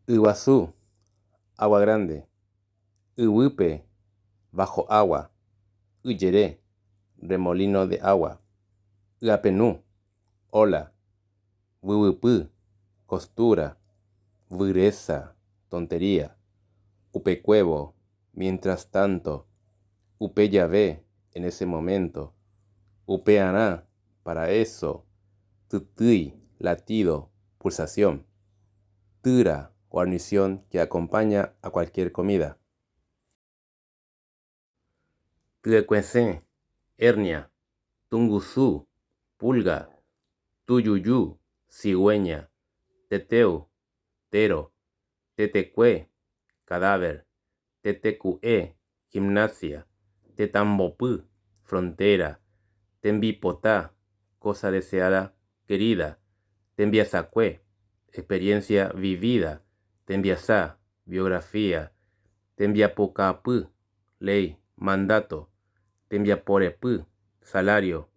Iguazú, agua grande. Iguipe, bajo agua. Uyeré, remolino de agua. Uapenú, ola. Wiwipú, costura. Vireza, tontería. Upecuevo, mientras tanto. Upeyabé, en ese momento. Upeaná, para eso. Tutui, latido, pulsación. Tura, guarnición que acompaña a cualquier comida. Tuecuecén, hernia. Tunguzú, pulga. Tuyuyú, cigüeña. Teteu, tero. Tetecue, cadáver. Tetecué, gimnasia. Tetambopú, frontera. Tembipotá, cosa deseada, querida. Tembiasacué, experiencia vivida. Tembiasá, biografía. Tembiapocapú, ley, mandato. Tembiaporepú, salario.